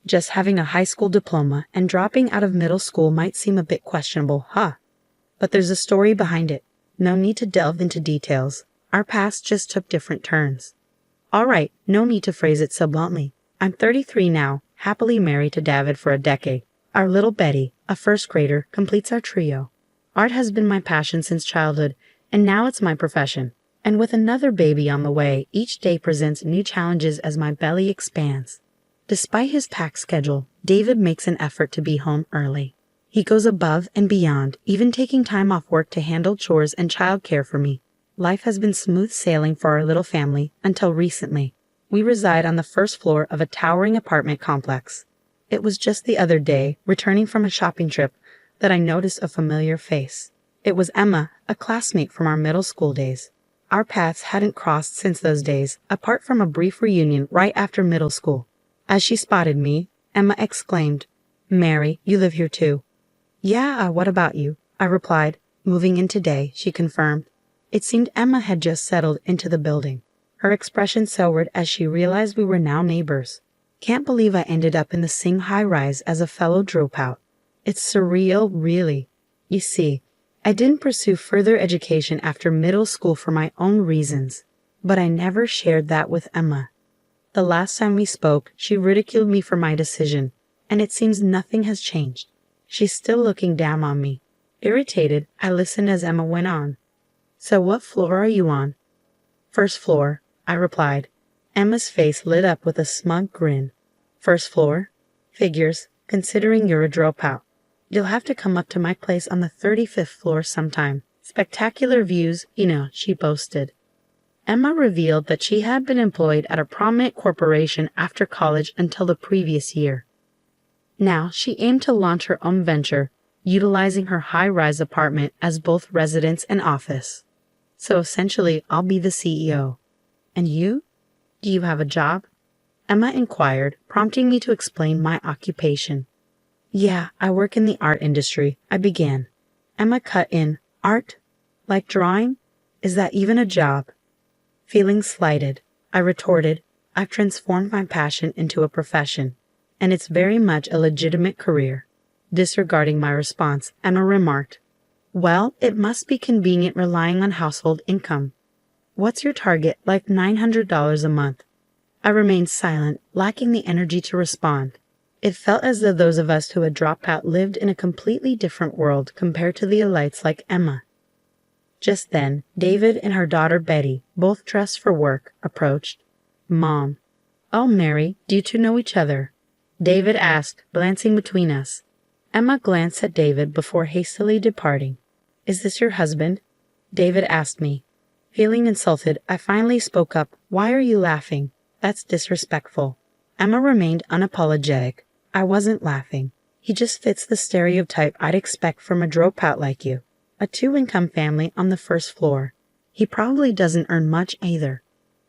Just having a high school diploma and dropping out of middle school might seem a bit questionable, huh? But there's a story behind it. No need to delve into details. Our paths just took different turns. Alright, no need to phrase it so bluntly. I'm 33 now, happily married to David for a decade. Our little Betty, a first grader, completes our trio. Art has been my passion since childhood, and now it's my profession. And with another baby on the way, each day presents new challenges as my belly expands. Despite his packed schedule, David makes an effort to be home early. He goes above and beyond, even taking time off work to handle chores and childcare for me. Life has been smooth sailing for our little family until recently. We reside on the first floor of a towering apartment complex. It was just the other day, returning from a shopping trip, that I noticed a familiar face. It was Emma, a classmate from our middle school days. Our paths hadn't crossed since those days, apart from a brief reunion right after middle school. As she spotted me, Emma exclaimed, "Mary, you live here too." "Yeah, what about you?" I replied. "Moving in today," she confirmed. It seemed Emma had just settled into the building. Her expression soured as she realized we were now neighbors. Can't believe I ended up in the same high-rise as a fellow dropout. It's surreal, really. You see, I didn't pursue further education after middle school for my own reasons, but I never shared that with Emma. The last time we spoke, she ridiculed me for my decision, and it seems nothing has changed. She's still looking down on me. Irritated, I listened as Emma went on. "So what floor are you on?" "First floor," I replied. Emma's face lit up with a smug grin. "First floor? Figures, considering you're a dropout. You'll have to come up to my place on the 35th floor sometime. Spectacular views, you know," she boasted. Emma revealed that she had been employed at a prominent corporation after college until the previous year. Now she aimed to launch her own venture, utilizing her high-rise apartment as both residence and office. "So essentially, I'll be the CEO. And you? Do you have a job?" Emma inquired, prompting me to explain my occupation. "Yeah, I work in the art industry," I began. Emma cut in, "Art? Like drawing? Is that even a job?" Feeling slighted, I retorted, "I've transformed my passion into a profession, and it's very much a legitimate career." Disregarding my response, Emma remarked, "Well, it must be convenient relying on household income. What's your target, like $900 a month?" I remained silent, lacking the energy to respond. It felt as though those of us who had dropped out lived in a completely different world compared to the elites like Emma. Just then, David and her daughter Betty, both dressed for work, approached. "Mom." "Oh, Mary, do you two know each other?" David asked, glancing between us. Emma glanced at David before hastily departing. "Is this your husband?" David asked me. Feeling insulted, I finally spoke up. "Why are you laughing? That's disrespectful." Emma remained unapologetic. "I wasn't laughing. He just fits the stereotype I'd expect from a dropout like you. A two-income family on the first floor. He probably doesn't earn much either."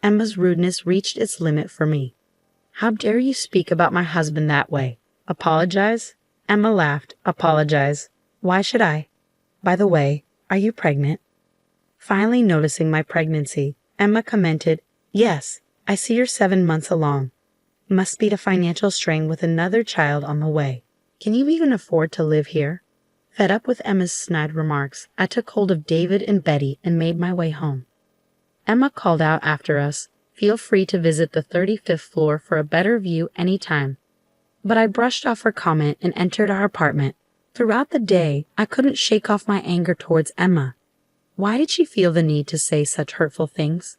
Emma's rudeness reached its limit for me. "How dare you speak about my husband that way? Apologize?" Emma laughed. "Apologize? Why should I? By the way, are you pregnant?" Finally noticing my pregnancy, Emma commented, "Yes, I see you're 7 months along. Must be a financial strain with another child on the way. Can you even afford to live here?" Fed up with Emma's snide remarks, I took hold of David and Betty and made my way home. Emma called out after us, "Feel free to visit the 35th floor for a better view anytime." But I brushed off her comment and entered our apartment. Throughout the day, I couldn't shake off my anger towards Emma. Why did she feel the need to say such hurtful things?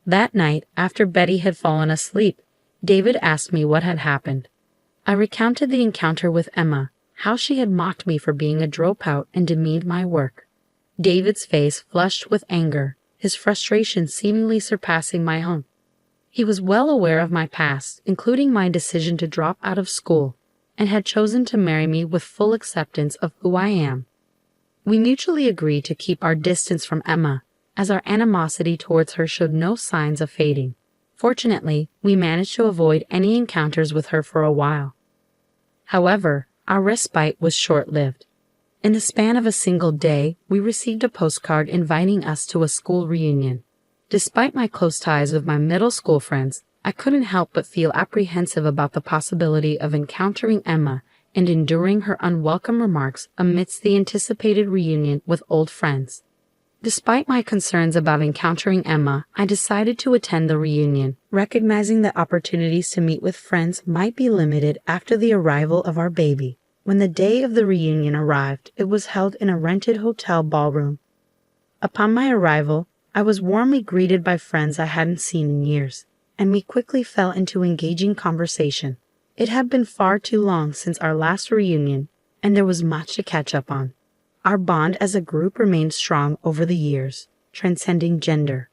That night, after Betty had fallen asleep, David asked me what had happened. I recounted the encounter with Emma, how she had mocked me for being a dropout and demeaned my work. David's face flushed with anger, his frustration seemingly surpassing my own. He was well aware of my past, including my decision to drop out of school, and had chosen to marry me with full acceptance of who I am. We mutually agreed to keep our distance from Emma, as our animosity towards her showed no signs of fading. Fortunately, we managed to avoid any encounters with her for a while. However, our respite was short-lived. In the span of a single day, we received a postcard inviting us to a school reunion. Despite my close ties with my middle school friends, I couldn't help but feel apprehensive about the possibility of encountering Emma and enduring her unwelcome remarks amidst the anticipated reunion with old friends. Despite my concerns about encountering Emma, I decided to attend the reunion, recognizing that opportunities to meet with friends might be limited after the arrival of our baby. When the day of the reunion arrived, it was held in a rented hotel ballroom. Upon my arrival, I was warmly greeted by friends I hadn't seen in years, and we quickly fell into engaging conversation. It had been far too long since our last reunion, and there was much to catch up on. Our bond as a group remained strong over the years, transcending gender.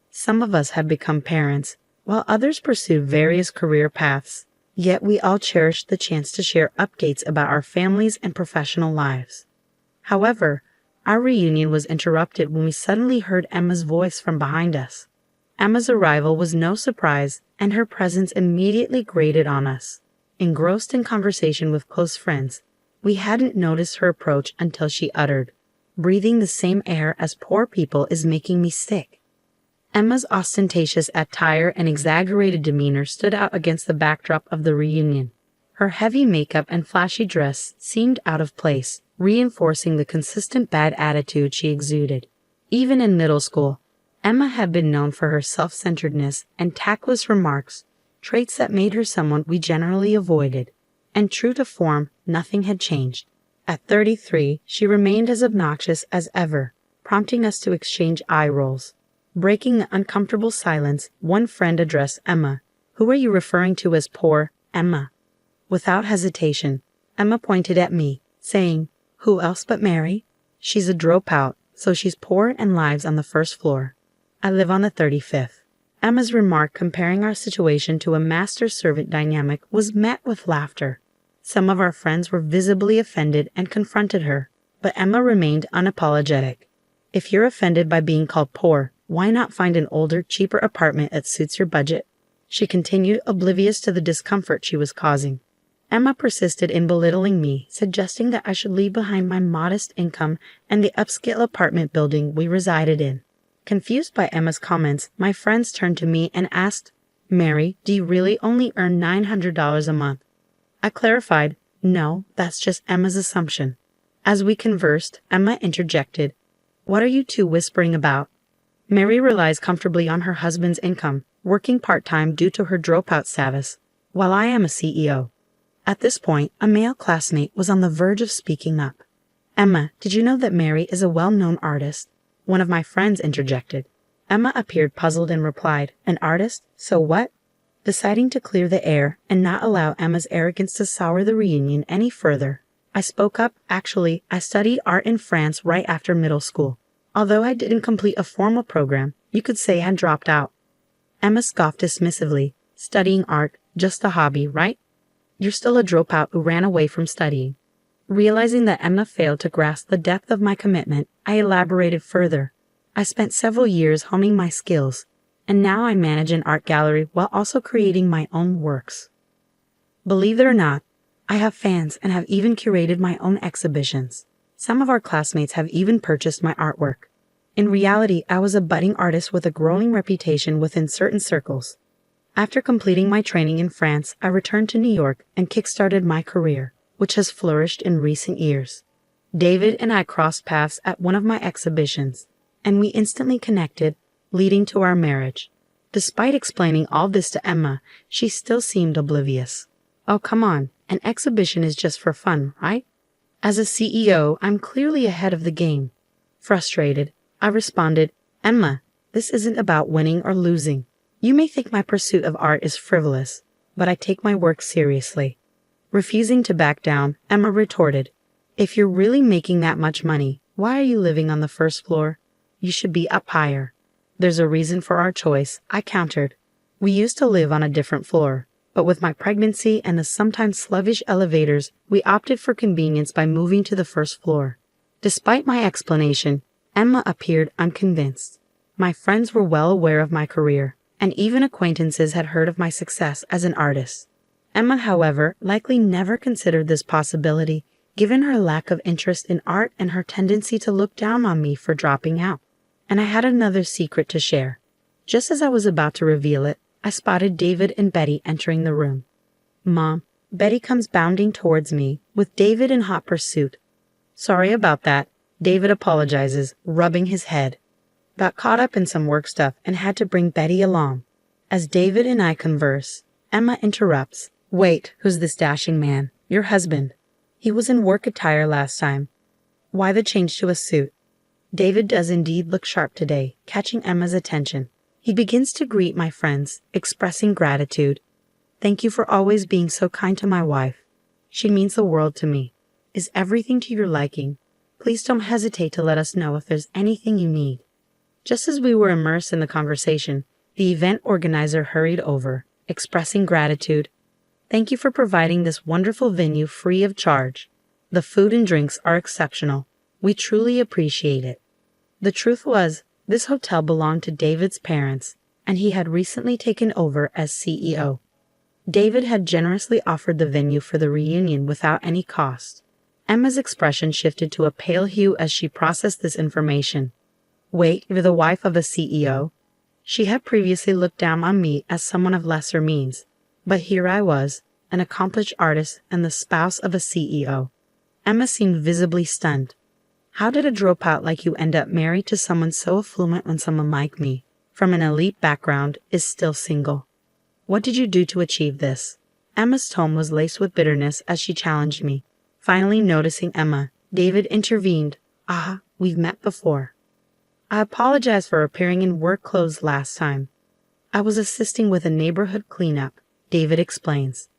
Some of us had become parents, while others pursued various career paths, yet we all cherished the chance to share updates about our families and professional lives. However, our reunion was interrupted when we suddenly heard Emma's voice from behind us. Emma's arrival was no surprise, and her presence immediately grated on us. Engrossed in conversation with close friends, we hadn't noticed her approach until she uttered, "Breathing the same air as poor people is making me sick." Emma's ostentatious attire and exaggerated demeanor stood out against the backdrop of the reunion. Her heavy makeup and flashy dress seemed out of place, reinforcing the consistent bad attitude she exuded. Even in middle school, Emma had been known for her self-centeredness and tactless remarks, traits that made her someone we generally avoided. And true to form, nothing had changed. At 33, she remained as obnoxious as ever, prompting us to exchange eye rolls. Breaking the uncomfortable silence, one friend addressed Emma. "Who are you referring to as poor, Emma?" Without hesitation, Emma pointed at me, saying, "Who else but Mary? She's a dropout, so she's poor and lives on the first floor. I live on the 35th. Emma's remark comparing our situation to a master-servant dynamic was met with laughter. Some of our friends were visibly offended and confronted her, but Emma remained unapologetic. "If you're offended by being called poor, why not find an older, cheaper apartment that suits your budget?" she continued, oblivious to the discomfort she was causing. Emma persisted in belittling me, suggesting that I should leave behind my modest income and the upscale apartment building we resided in. Confused by Emma's comments, my friends turned to me and asked, "Mary, do you really only earn $900 a month?" I clarified, "No, that's just Emma's assumption." As we conversed, Emma interjected, "What are you two whispering about? Mary relies comfortably on her husband's income, working part-time due to her dropout status, while I am a CEO. At this point, a male classmate was on the verge of speaking up. "Emma, did you know that Mary is a well-known artist?" One of my friends interjected. Emma appeared puzzled and replied, "An artist? So what?" Deciding to clear the air and not allow Emma's arrogance to sour the reunion any further, I spoke up. "Actually, I studied art in France right after middle school. Although I didn't complete a formal program, you could say I dropped out." Emma scoffed dismissively. "Studying art, just a hobby, right? You're still a dropout who ran away from studying." Realizing that Emma failed to grasp the depth of my commitment, I elaborated further. "I spent several years honing my skills, and now I manage an art gallery while also creating my own works. Believe it or not, I have fans and have even curated my own exhibitions. Some of our classmates have even purchased my artwork. In reality, I was a budding artist with a growing reputation within certain circles. After completing my training in France, I returned to New York and kickstarted my career, which has flourished in recent years. David and I crossed paths at one of my exhibitions, and we instantly connected, leading to our marriage. Despite explaining all this to Emma, she still seemed oblivious. Oh, come on, an exhibition is just for fun, right? As a CEO, I'm clearly ahead of the game. Frustrated, I responded, "Emma, this isn't about winning or losing. You may think my pursuit of art is frivolous, but I take my work seriously." Refusing to back down, Emma retorted, "If you're really making that much money, why are you living on the first floor? You should be up higher." "There's a reason for our choice," I countered. "We used to live on a different floor, but with my pregnancy and the sometimes sluggish elevators, we opted for convenience by moving to the first floor." Despite my explanation, Emma appeared unconvinced. My friends were well aware of my career, and even acquaintances had heard of my success as an artist. Emma, however, likely never considered this possibility, given her lack of interest in art and her tendency to look down on me for dropping out. And I had another secret to share. Just as I was about to reveal it, I spotted David and Betty entering the room. Mom, Betty comes bounding towards me, with David in hot pursuit. Sorry about that, David apologizes, rubbing his head. Got caught up in some work stuff and had to bring Betty along. As David and I converse, Emma interrupts. Wait, who's this dashing man? Your husband. He was in work attire last time. Why the change to a suit? David does indeed look sharp today, catching Emma's attention. He begins to greet my friends, expressing gratitude. Thank you for always being so kind to my wife. She means the world to me. Is everything to your liking? Please don't hesitate to let us know if there's anything you need. Just as we were immersed in the conversation, the event organizer hurried over, expressing gratitude. Thank you for providing this wonderful venue free of charge. The food and drinks are exceptional. We truly appreciate it. The truth was, this hotel belonged to David's parents, and he had recently taken over as CEO. David had generously offered the venue for the reunion without any cost. Emma's expression shifted to a pale hue as she processed this information. Wait, you're the wife of a CEO? She had previously looked down on me as someone of lesser means, but here I was, an accomplished artist and the spouse of a CEO. Emma seemed visibly stunned. How did a dropout like you end up married to someone so affluent when someone like me, from an elite background, is still single? What did you do to achieve this? Emma's tone was laced with bitterness as she challenged me. Finally noticing Emma, David intervened. We've met before. I apologize for appearing in work clothes last time. I was assisting with a neighborhood cleanup, David explains.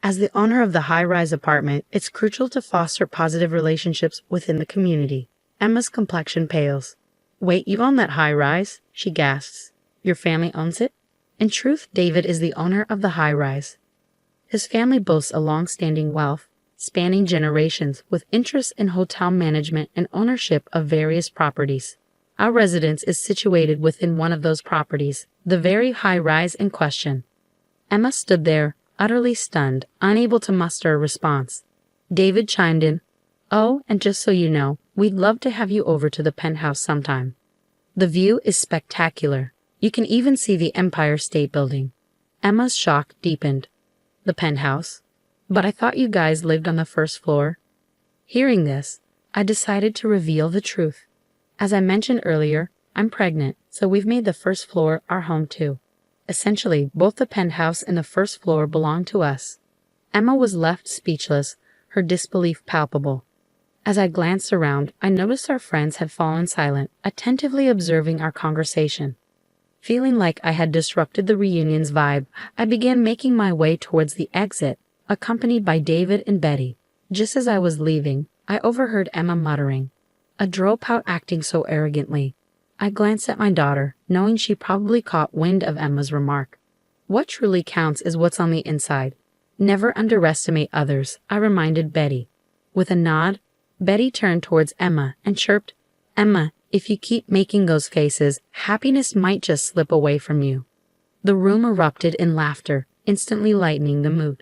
As the owner of the high-rise apartment, it's crucial to foster positive relationships within the community. Emma's complexion pales. Wait, you own that high-rise? She gasps. Your family owns it? In truth, David is the owner of the high-rise. His family boasts a long-standing wealth, spanning generations, with interests in hotel management and ownership of various properties. Our residence is situated within one of those properties, the very high-rise in question. Emma stood there, utterly stunned, unable to muster a response. David chimed in. Oh, and just so you know, we'd love to have you over to the penthouse sometime. The view is spectacular. You can even see the Empire State Building. Emma's shock deepened. The penthouse? But I thought you guys lived on the first floor. Hearing this, I decided to reveal the truth. As I mentioned earlier, I'm pregnant, so we've made the first floor our home too. Essentially, both the penthouse and the first floor belong to us. Emma was left speechless, her disbelief palpable. As I glanced around, I noticed our friends had fallen silent, attentively observing our conversation. Feeling like I had disrupted the reunion's vibe, I began making my way towards the exit, accompanied by David and Betty. Just as I was leaving, I overheard Emma muttering, "A dropout acting so arrogantly." I glanced at my daughter, knowing she probably caught wind of Emma's remark. What truly counts is what's on the inside. Never underestimate others, I reminded Betty. With a nod, Betty turned towards Emma and chirped, "Emma, if you keep making those faces, happiness might just slip away from you." The room erupted in laughter, instantly lightening the mood.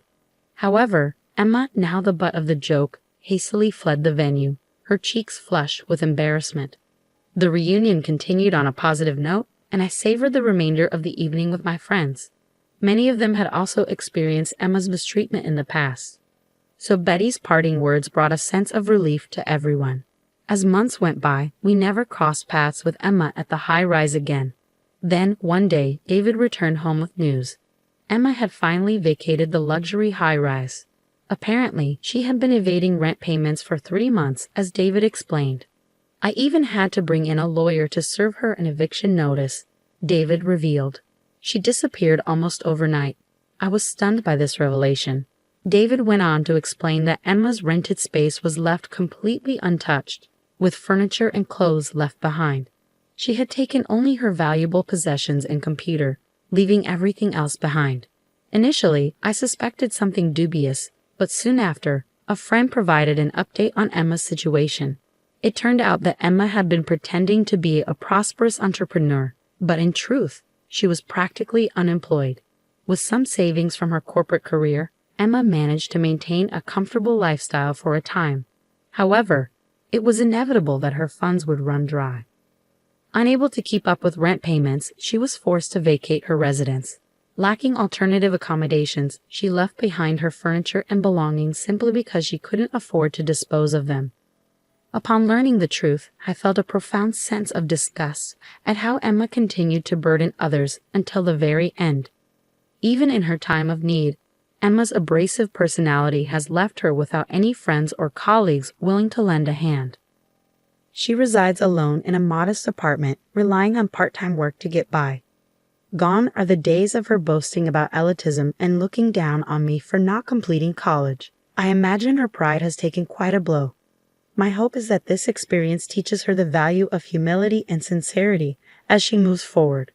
However, Emma, now the butt of the joke, hastily fled the venue, her cheeks flushed with embarrassment. The reunion continued on a positive note, and I savored the remainder of the evening with my friends. Many of them had also experienced Emma's mistreatment in the past. So Betty's parting words brought a sense of relief to everyone. As months went by, we never crossed paths with Emma at the high-rise again. Then, one day, David returned home with news. Emma had finally vacated the luxury high-rise. Apparently, she had been evading rent payments for 3 months, as David explained. I even had to bring in a lawyer to serve her an eviction notice, David revealed. She disappeared almost overnight. I was stunned by this revelation. David went on to explain that Emma's rented space was left completely untouched, with furniture and clothes left behind. She had taken only her valuable possessions and computer, leaving everything else behind. Initially, I suspected something dubious, but soon after, a friend provided an update on Emma's situation. It turned out that Emma had been pretending to be a prosperous entrepreneur, but in truth, she was practically unemployed. With some savings from her corporate career, Emma managed to maintain a comfortable lifestyle for a time. However, it was inevitable that her funds would run dry. Unable to keep up with rent payments, she was forced to vacate her residence. Lacking alternative accommodations, she left behind her furniture and belongings simply because she couldn't afford to dispose of them. Upon learning the truth, I felt a profound sense of disgust at how Emma continued to burden others until the very end. Even in her time of need, Emma's abrasive personality has left her without any friends or colleagues willing to lend a hand. She resides alone in a modest apartment, relying on part-time work to get by. Gone are the days of her boasting about elitism and looking down on me for not completing college. I imagine her pride has taken quite a blow. My hope is that this experience teaches her the value of humility and sincerity as she moves forward.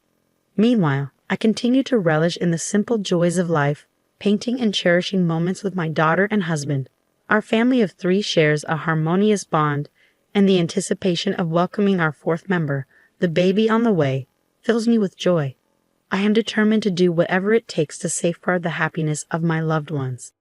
Meanwhile, I continue to relish in the simple joys of life, painting and cherishing moments with my daughter and husband. Our family of 3 shares a harmonious bond, and the anticipation of welcoming our 4th member, the baby on the way, fills me with joy. I am determined to do whatever it takes to safeguard the happiness of my loved ones.